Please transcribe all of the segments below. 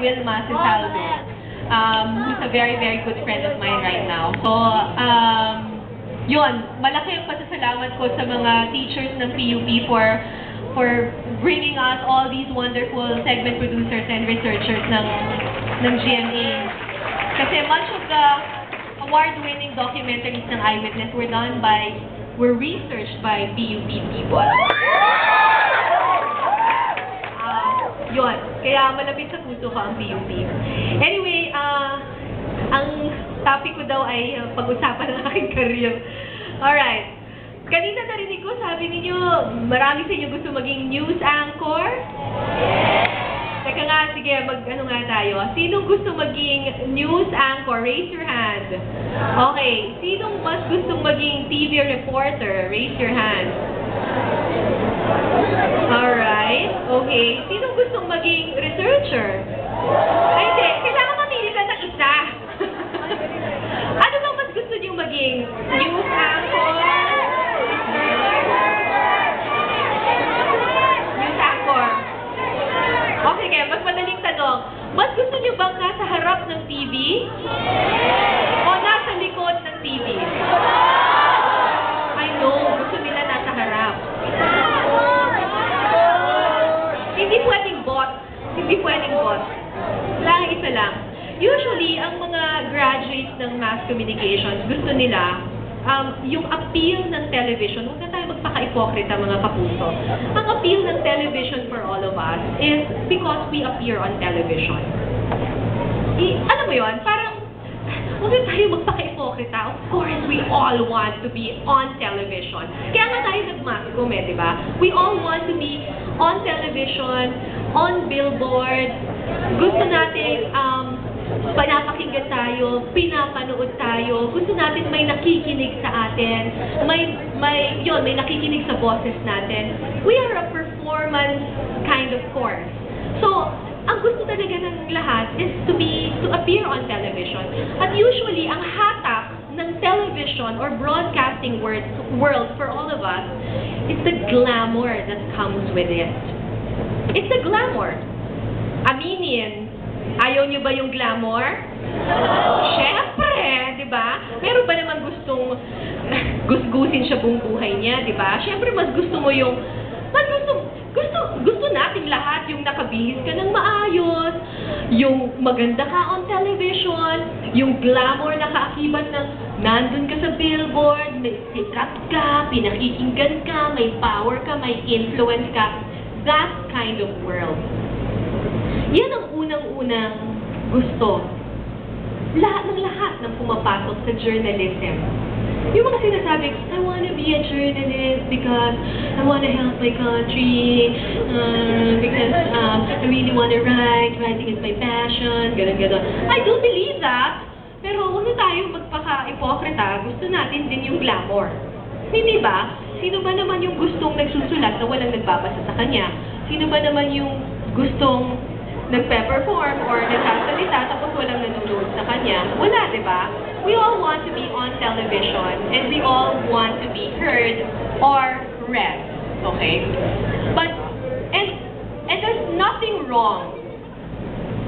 Wilma Cisaldo, who's a very, very good friend of mine right now. So, yun, malaki ang pasasalamat ko sa mga teachers ng PUP for bringing us all these wonderful segment producers and researchers ng GMA. Kasi much of the award-winning documentaries ng Eyewitness were researched by PUP people. Yun, kaya malapit sa puso ko ang PUP. Anyway, ang topic ko daw ay pag-usapan ng aking career. Alright. Kanina narinig ko, sabi ninyo, marami sa inyo gusto maging news anchor? Teka nga, sige, ano nga tayo. Sinong gusto maging news anchor? Raise your hand. Okay. Sinong mas gustong maging TV reporter? Raise your hand. Alright. Okay. Sinong gustong maging researcher? Ay, hindi. Kailangan mamili ka ng isa. Ano bang mas gusto niyo maging? News anchor? News anchor. Okay, kaya mas madaling tanong. Mas gusto niyo bang nasa harap ng TV? O nasa likod ng TV? I know. Gusto nila nasa harap. Hindi pwedeng bot. Hindi pwedeng bot. Lang isa lang. Usually, ang mga graduates ng mass communications, gusto nila yung appeal ng television. Huwag na tayo magpaka-ipokrita, mga kapuso. Ang appeal ng television for all of us is because we appear on television. Alam mo yun? Parang, huwag na tayo magpaka-ipokrita. Of course, we all want to be on television. Kaya nga tayo nag-mass comm, di ba? We all want to be on television, on billboard. Gusto natin, pinapakinggan tayo, pinapanood tayo, gusto natin may nakikinig sa atin, may nakikinig sa boses natin. We are a performance kind of course. So, ang gusto talaga ng lahat is to appear on television. At usually, ang hatak ng television or broadcasting world for all of us is the glamour that comes with it. It's the glamour. Aminin, ayaw niyo ba yung glamour? Siyempre, di ba? Meron ba naman gustong gusgusin siya buong buhay niya, di ba? Siyempre, mas gusto mo yung, gusto nating lahat yung nakabihis ka ng maayos, yung maganda ka on television, yung glamour na kaakibat ng nandun ka sa billboard, may sikat ka, pinakikinggan ka, may power ka, may influence ka. That kind of world. Yan ang unang-unang gusto. Lahat ng pumapasok sa journalism. Yung mga sinasabi, I want to be a journalist because I want to help my country, because I really want to write, writing is my passion, gano'n. I do believe that, pero huwag na tayo magpaka-ipokrita, gusto natin din yung glamour. Hindi ba? Sino ba naman yung gustong nagsusulat na walang nagbabasa sa kanya? Sino ba naman yung gustong nagpe-perform or nagsasalita tapos walang nanonood sa kanya? Wala, di ba? We all want to be on television and we all want to be heard or read. Okay? But, and there's nothing wrong.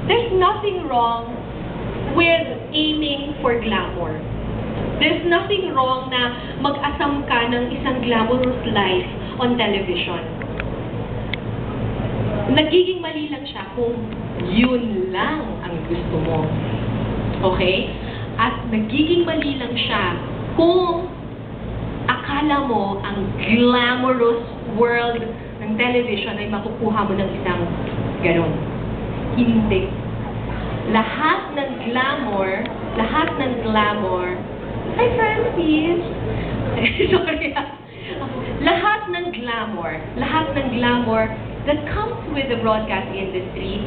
There's nothing wrong with aiming for glamour. There's nothing wrong na mag-asam ka ng isang glamorous life on television. Nagiging mali lang siya kung yun lang ang gusto mo. Okay? At nagiging mali lang siya kung akala mo ang glamorous world ng television ay makukuha mo ng isang ganon. Hindi. Lahat ng glamour, hi Francis! Sorry. Lahat ng glamour that comes with the broadcast industry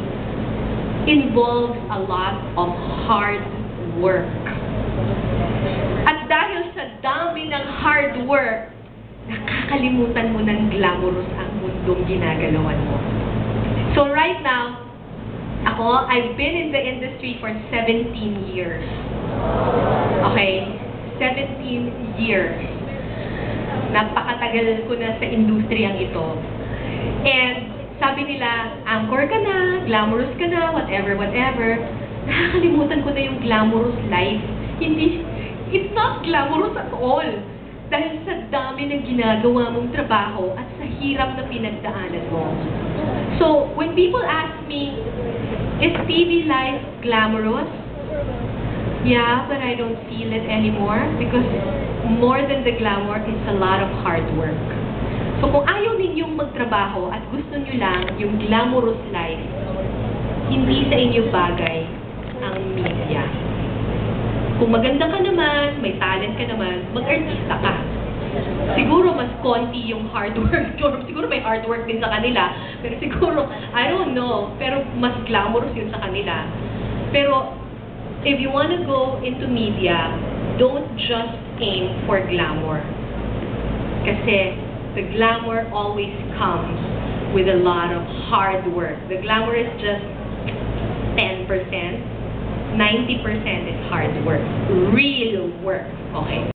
involves a lot of hard work. At dahil sa dami ng hard work, nakakalimutan mo ng glamorous ang mundong ginagalawan mo. So right now, I've been in the industry for 17 years. Okay? 17 years. Napakatagal ko na sa industriyang ito. And sabi nila, anchor ka na, glamorous ka na, whatever, whatever. Nakakalimutan ko na yung glamorous life. It's not glamorous at all. Dahil sa dami ng ginagawa mong trabaho at sa hirap na pinagdaanan mo. So, when people ask me, is TV life glamorous? Yeah, but I don't feel it anymore because more than the glamour is a lot of hard work. So kung ayaw ninyong magtrabaho at gusto nyo lang yung glamorous life, hindi sa inyo bagay ang media. Kung maganda ka naman, may talent ka naman, mag-artista ka. Siguro mas konti yung hard work. Siguro may hard work din sa kanila. Pero siguro, I don't know, pero mas glamorous yun sa kanila. Pero if you want to go into media, don't just aim for glamour. Kasi the glamour always comes with a lot of hard work. The glamour is just 10%. 90% is hard work. Real work. Okay?